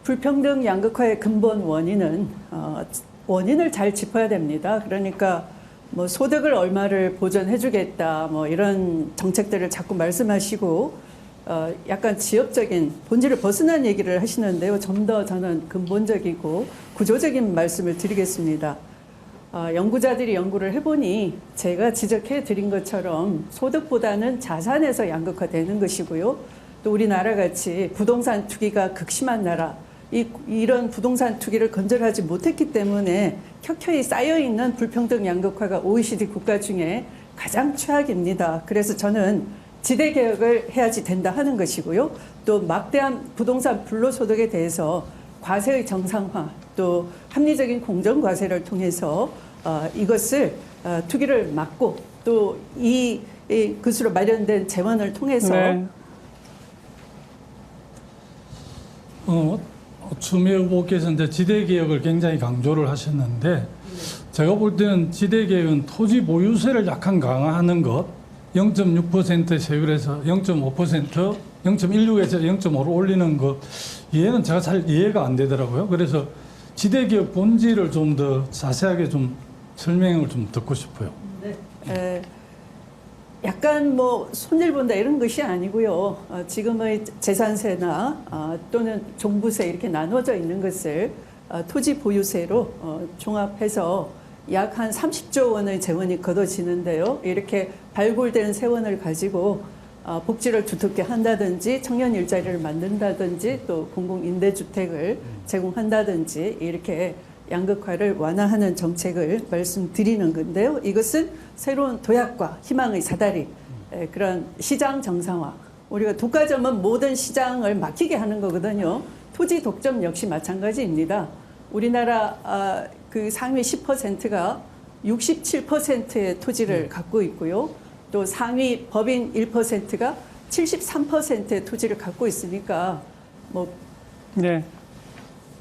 불평등 양극화의 근본 원인은 원인을 잘 짚어야 됩니다. 그러니까 뭐 소득을 얼마를 보전해주겠다 뭐 이런 정책들을 자꾸 말씀하시고 약간 지엽적인 본질을 벗어난 얘기를 하시는데요. 좀 더 저는 근본적이고 구조적인 말씀을 드리겠습니다. 연구자들이 연구를 해보니 제가 지적해 드린 것처럼 소득보다는 자산에서 양극화되는 것이고요. 또 우리나라 같이 부동산 투기가 극심한 나라, 이런 부동산 투기를 건절하지 못했기 때문에 켜켜이 쌓여있는 불평등 양극화가 OECD 국가 중에 가장 최악입니다. 그래서 저는 지대개혁을 해야지 된다 하는 것이고요. 또 막대한 부동산 불로소득에 대해서 과세의 정상화, 또 합리적인 공정과세를 통해서 이것을 투기를 막고 또 그것으로 마련된 재원을 통해서 네. 추미애 후보께서 이제 지대개혁을 굉장히 강조를 하셨는데 제가 볼 때는 지대개혁은 토지 보유세를 약간 강화하는 것 0.6% 세율에서 0.5%, 0.16에서 0.5로 올리는 것 얘는 제가 잘 이해가 안 되더라고요. 그래서 지대개혁 본질을 좀 더 자세하게 좀 설명을 좀 듣고 싶어요. 네. 약간 뭐 손질 본다 이런 것이 아니고요. 지금의 재산세나 또는 종부세 이렇게 나눠져 있는 것을 토지 보유세로 종합해서 약 한 30조 원의 재원이 걷어지는데요. 이렇게 발굴된 세원을 가지고 복지를 두텁게 한다든지 청년 일자리를 만든다든지 또 공공임대주택을 제공한다든지 이렇게 양극화를 완화하는 정책을 말씀드리는 건데요. 이것은 새로운 도약과 희망의 사다리, 그런 시장 정상화. 우리가 독과점은 모든 시장을 막히게 하는 거거든요. 토지 독점 역시 마찬가지입니다. 우리나라 그 상위 10%가 67%의 토지를 갖고 있고요. 또 상위 법인 1%가 73%의 토지를 갖고 있으니까 뭐 네.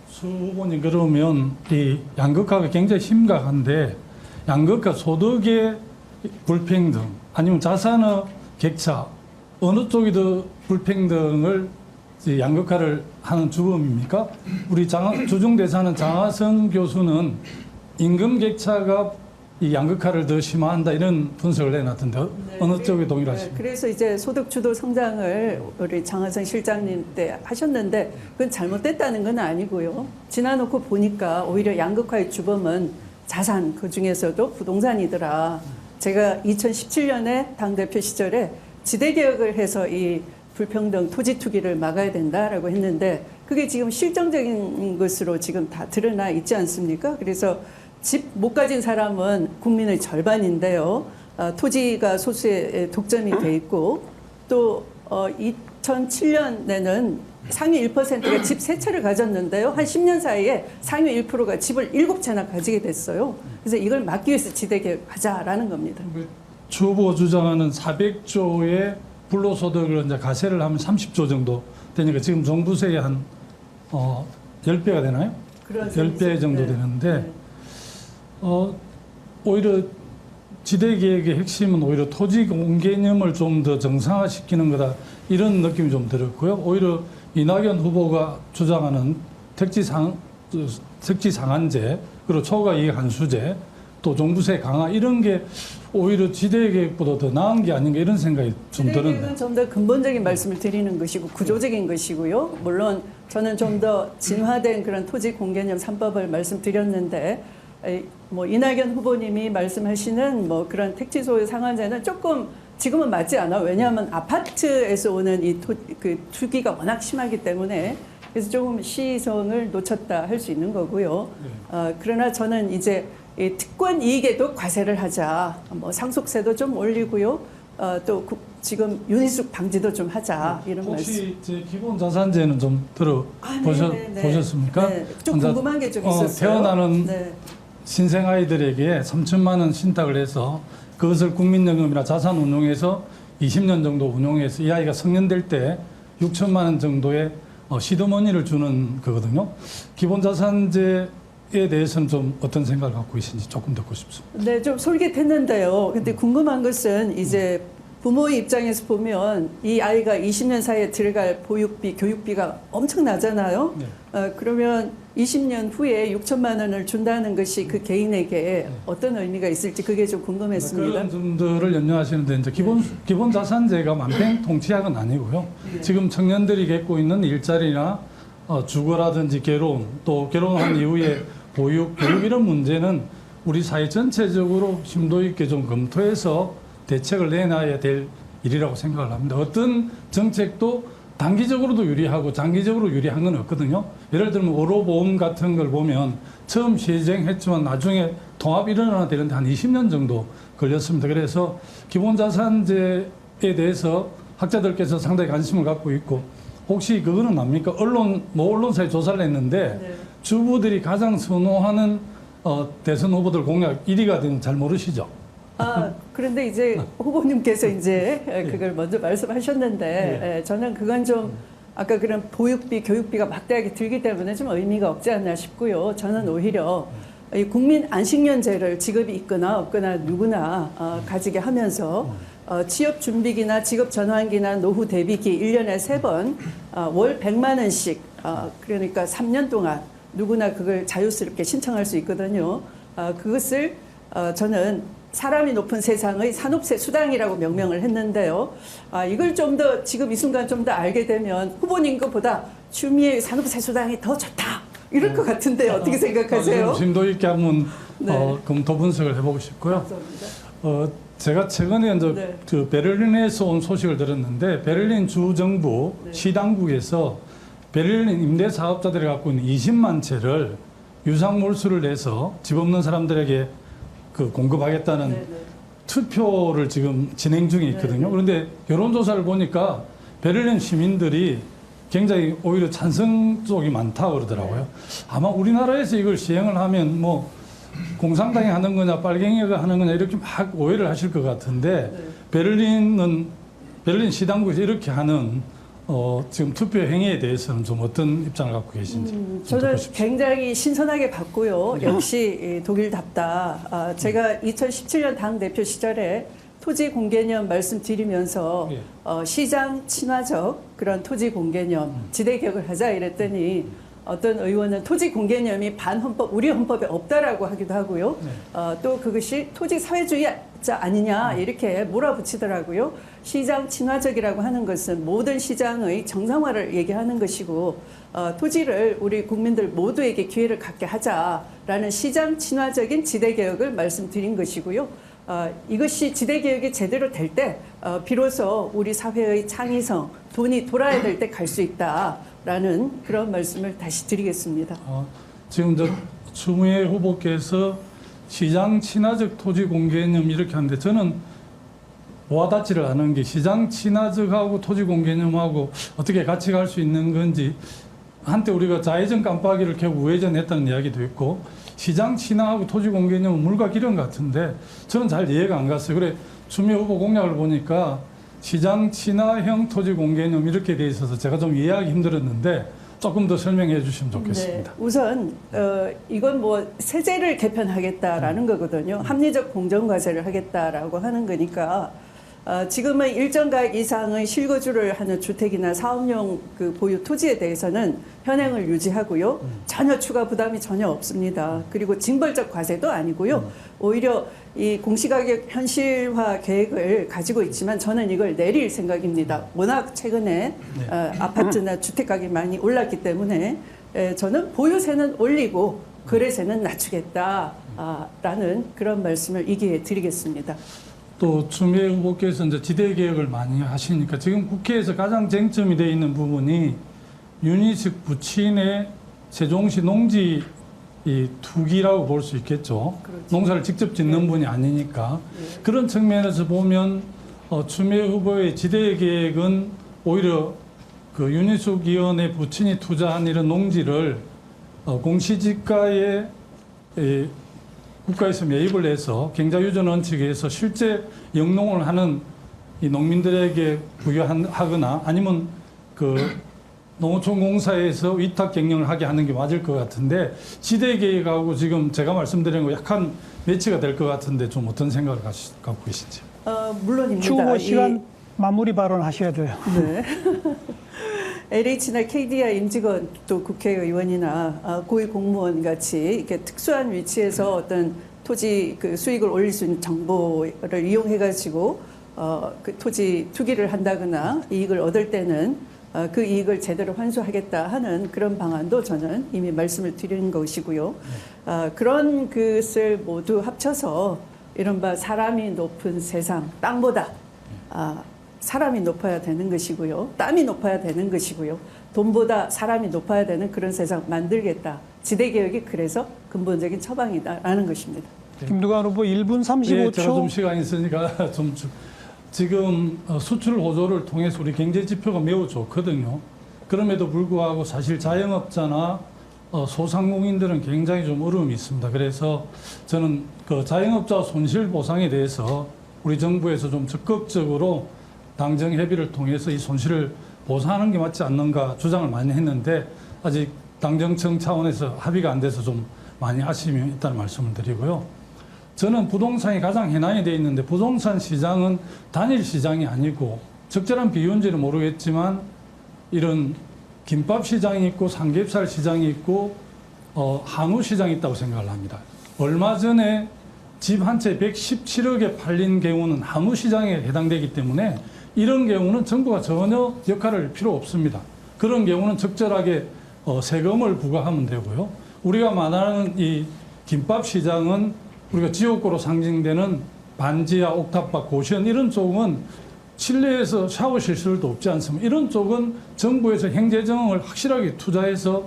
수 후보님 그러면 이 양극화가 굉장히 심각한데 양극화 소득의 불평등 아니면 자산의 격차 어느 쪽이 더 불평등을 양극화를 하는 주범입니까? 우리 주중대사는 장하성 교수는 임금 격차가 이 양극화를 더 심화한다 이런 분석을 내놨던데 네, 어느 쪽에 동일하십니까? 그래서 이제 소득 주도 성장을 우리 장하성 실장님 때 하셨는데 그건 잘못됐다는 건 아니고요. 지나놓고 보니까 오히려 양극화의 주범은 자산 그 중에서도 부동산이더라. 제가 2017년에 당대표 시절에 지대개혁을 해서 이 불평등 토지 투기를 막아야 된다라고 했는데 그게 지금 실정적인 것으로 지금 다 드러나 있지 않습니까? 그래서 집 못 가진 사람은 국민의 절반인데요. 토지가 소수의 독점이 돼 있고 또 2007년에는 상위 1%가 집 3채를 가졌는데요. 한 10년 사이에 상위 1%가 집을 7채나 가지게 됐어요. 그래서 이걸 막기 위해서 지대개혁하자라는 겁니다. 주 후보가 주장하는 400조의 불로소득을 이제 가세를 하면 30조 정도 되니까 지금 종부세의 한 10배가 되나요? 10배 정도 되는데 오히려 지대개혁의 핵심은 오히려 토지 공개념을 좀 더 정상화시키는 거다 이런 느낌이 좀 들었고요. 오히려 이낙연 후보가 주장하는 택지 상한제 그리고 초과이익 환수제 또 종부세 강화 이런 게 오히려 지대개혁보다 더 나은 게 아닌가 이런 생각이 좀 드는데. 지대개혁은 좀 더 근본적인 말씀을 드리는 것이고 구조적인 것이고요. 물론 저는 좀 더 진화된 그런 토지 공개념 3법을 말씀드렸는데 뭐 이낙연 후보님이 말씀하시는 뭐 그런 택지 소유 상한제는 조금 지금은 맞지 않아. 왜냐하면 아파트에서 오는 이 투기가 워낙 심하기 때문에 그래서 조금 시성을 놓쳤다 할 수 있는 거고요. 그러나 저는 이제 이 특권 이익에도 과세를 하자. 뭐 상속세도 좀 올리고요. 또 지금 윤희숙 방지도 좀 하자. 이런 혹시 말씀. 제 기본자산제는 좀 보셨습니까? 네. 좀 궁금한 게 좀 있었어요. 태어나는 신생 아이들에게 3천만 원 신탁을 해서 그것을 국민연금이나 자산운용해서 20년 정도 운용해서 이 아이가 성년될 때 6천만 원 정도의 시드머니를 주는 거거든요. 기본자산제에 대해서는 좀 어떤 생각을 갖고 계신지 조금 듣고 싶습니다. 네, 좀 솔깃했는데요. 근데 궁금한 것은 이제 부모 입장에서 보면 이 아이가 20년 사이에 들어갈 보육비, 교육비가 엄청나잖아요. 네. 그러면 20년 후에 6천만 원을 준다는 것이 그 개인에게 어떤 의미가 있을지 그게 좀 궁금했습니다. 그런 점들을 염려하시는데 이제 기본 자산제가 만병통치약은 아니고요. 지금 청년들이 겪고 있는 일자리나 주거라든지 결혼, 또 결혼한 이후에 보육, 교육 이런 문제는 우리 사회 전체적으로 심도 있게 좀 검토해서 대책을 내놔야 될 일이라고 생각을 합니다. 어떤 정책도 단기적으로도 유리하고 장기적으로 유리한 건 없거든요. 예를 들면 의료보험 같은 걸 보면 처음 시행했지만 나중에 통합이 일어나야 되는데 한 20년 정도 걸렸습니다. 그래서 기본자산제에 대해서 학자들께서 상당히 관심을 갖고 있고 혹시 그거는 압니까? 언론사에 조사를 했는데 네. 주부들이 가장 선호하는 대선 후보들 공약 1위가 되는 잘 모르시죠? 그런데 이제 후보님께서 이제 그걸 먼저 말씀하셨는데 저는 그건 좀 아까 그런 보육비, 교육비가 막대하게 들기 때문에 좀 의미가 없지 않나 싶고요. 저는 오히려 이 국민 안식년제를 직업이 있거나 없거나 누구나 가지게 하면서 취업 준비기나 직업 전환기나 노후 대비기 1년에 3번 월 100만 원씩 그러니까 3년 동안 누구나 그걸 자유스럽게 신청할 수 있거든요. 그것을 저는 사람이 높은 세상의 산업세 수당이라고 명명을 했는데요. 이걸 좀 더 지금 이 순간 좀 더 알게 되면 후보님 것보다 추미애 산업세 수당이 더 좋다 이럴 것 같은데 어떻게 생각하세요? 심도 있게 한번 네. 검토 분석을 해보고 싶고요. 감사합니다. 제가 최근에 이제 네. 그 베를린에서 온 소식을 들었는데 베를린 주정부 네. 시당국에서 베를린 임대 사업자들이 갖고 있는 20만 채를 유상 몰수를 내서 집 없는 사람들에게 그 공급하겠다는 네네. 투표를 지금 진행 중에 있거든요. 그런데 여론조사를 보니까 베를린 시민들이 굉장히 오히려 찬성 쪽이 많다고 그러더라고요. 아마 우리나라에서 이걸 시행을 하면 뭐 공산당이 하는 거냐 빨갱이가 하는 거냐 이렇게 막 오해를 하실 것 같은데 베를린 시당국에서 이렇게 하는 지금 투표 행위에 대해서는 좀 어떤 입장을 갖고 계신지 좀 저는 듣고 싶습니다. 굉장히 신선하게 봤고요. 역시 독일답다. 제가 2017년 당대표 시절에 토지 공개념 말씀드리면서 예. 시장 친화적 그런 토지 공개념 지대 개혁을 하자 이랬더니 어떤 의원은 토지 공개념이 반헌법, 우리 헌법에 없다라고 하기도 하고요. 또 그것이 토지 사회주의자 아니냐 이렇게 몰아붙이더라고요. 시장 친화적이라고 하는 것은 모든 시장의 정상화를 얘기하는 것이고 토지를 우리 국민들 모두에게 기회를 갖게 하자라는 시장 친화적인 지대 개혁을 말씀드린 것이고요. 이것이 지대 개혁이 제대로 될 때 비로소 우리 사회의 창의성, 돈이 돌아야 될 때 갈 수 있다라는 그런 말씀을 다시 드리겠습니다. 지금 추미애 후보께서 시장 친화적 토지 공개념 이렇게 하는데 저는 와닿지를 않은 게 시장 친화적하고 토지 공개념하고 어떻게 같이 갈 수 있는 건지 한때 우리가 좌회전 깜빡이를 켜고 우회전했다는 이야기도 있고 시장 친화하고 토지 공개념은 물과 기름 같은데 저는 잘 이해가 안 갔어요. 그래 추미애 후보 공약을 보니까 시장 친화형 토지 공개념 이렇게 돼 있어서 제가 좀 이해하기 힘들었는데 조금 더 설명해 주시면 좋겠습니다. 네, 우선 이건 뭐 세제를 개편하겠다라는 거거든요. 합리적 공정과세를 하겠다라고 하는 거니까 지금은 일정 가액 이상의 실거주를 하는 주택이나 사업용 그 보유 토지에 대해서는 현행을 유지하고요. 전혀 추가 부담이 전혀 없습니다. 그리고 징벌적 과세도 아니고요. 오히려 이 공시가격 현실화 계획을 가지고 있지만 저는 이걸 내릴 생각입니다. 워낙 최근에 아파트나 주택 가격이 많이 올랐기 때문에 저는 보유세는 올리고 거래세는 낮추겠다라는 그런 말씀을 이 기회에 드리겠습니다. 또 추미애 후보께서 이제 지대 개혁을 많이 하시니까 지금 국회에서 가장 쟁점이 되어 있는 부분이 윤희숙 부친의 세종시 농지 이 투기라고 볼 수 있겠죠. 그렇죠. 농사를 직접 짓는 분이 아니니까 그런 측면에서 보면 추미애 후보의 지대 계획은 오히려 그 윤희숙 의원의 부친이 투자한 이런 농지를 공시지가에 국가에서 매입을 해서 경자유전 원칙에서 실제 영농을 하는 이 농민들에게 부여하거나 아니면 그 농어촌공사에서 위탁 경영을 하게 하는 게 맞을 것 같은데 지대 계획하고 지금 제가 말씀드린 거 약간 매치가 될 것 같은데 좀 어떤 생각을 갖고 계신지. 물론입니다. 추후 시간 마무리 발언 하셔야 돼요. 네. LH나 KDI 임직원 또 국회의원이나 고위 공무원 같이 이렇게 특수한 위치에서 어떤 토지 그 수익을 올릴 수 있는 정보를 이용해 가지고 그 토지 투기를 한다거나 이익을 얻을 때는 그 이익을 제대로 환수하겠다 하는 그런 방안도 저는 이미 말씀을 드린 것이고요. 그런 것을 모두 합쳐서 이른바 사람이 높은 세상, 땅보다 사람이 높아야 되는 것이고요. 땀이 높아야 되는 것이고요. 돈보다 사람이 높아야 되는 그런 세상 만들겠다. 지대개혁이 그래서 근본적인 처방이다라는 것입니다. 김두관 후보 1분 35초. 예, 제가 좀 시간이 있으니까 지금 수출 호조를 통해서 우리 경제 지표가 매우 좋거든요. 그럼에도 불구하고 사실 자영업자나 소상공인들은 굉장히 좀 어려움이 있습니다. 그래서 저는 그 자영업자 손실 보상에 대해서 우리 정부에서 좀 적극적으로 당정 협의를 통해서 이 손실을 보상하는 게 맞지 않는가 주장을 많이 했는데 아직 당정청 차원에서 합의가 안 돼서 좀 많이 아쉬움이 있다는 말씀을 드리고요. 저는 부동산이 가장 해당이 되어 있는데 부동산 시장은 단일 시장이 아니고 적절한 비유인지는 모르겠지만 이런 김밥 시장이 있고 삼겹살 시장이 있고 한우 시장이 있다고 생각을 합니다. 얼마 전에 집 한 채 117억에 팔린 경우는 한우 시장에 해당되기 때문에 이런 경우는 정부가 전혀 역할을 필요 없습니다. 그런 경우는 적절하게 세금을 부과하면 되고요. 우리가 말하는 이 김밥 시장은 우리가 지옥고로 상징되는 반지하, 옥탑방, 고시원 이런 쪽은 실내에서 샤워실 시설도 없지 않습니다. 이런 쪽은 정부에서 행재정을 확실하게 투자해서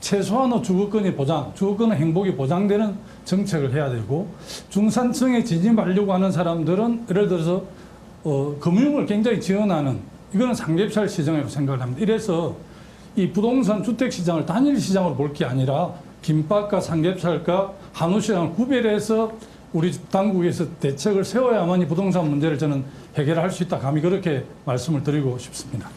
최소한의 주거권의 보장, 주거권의 행복이 보장되는 정책을 해야 되고 중산층에 진입하려고 하는 사람들은 예를 들어서 금융을 굉장히 지원하는 이거는 삼겹살 시장이라고 생각을 합니다. 이래서 이 부동산 주택 시장을 단일 시장으로 볼 게 아니라 김밥과 삼겹살과 한우 시장을 구별해서 우리 당국에서 대책을 세워야만이 부동산 문제를 저는 해결할 수 있다. 감히 그렇게 말씀을 드리고 싶습니다.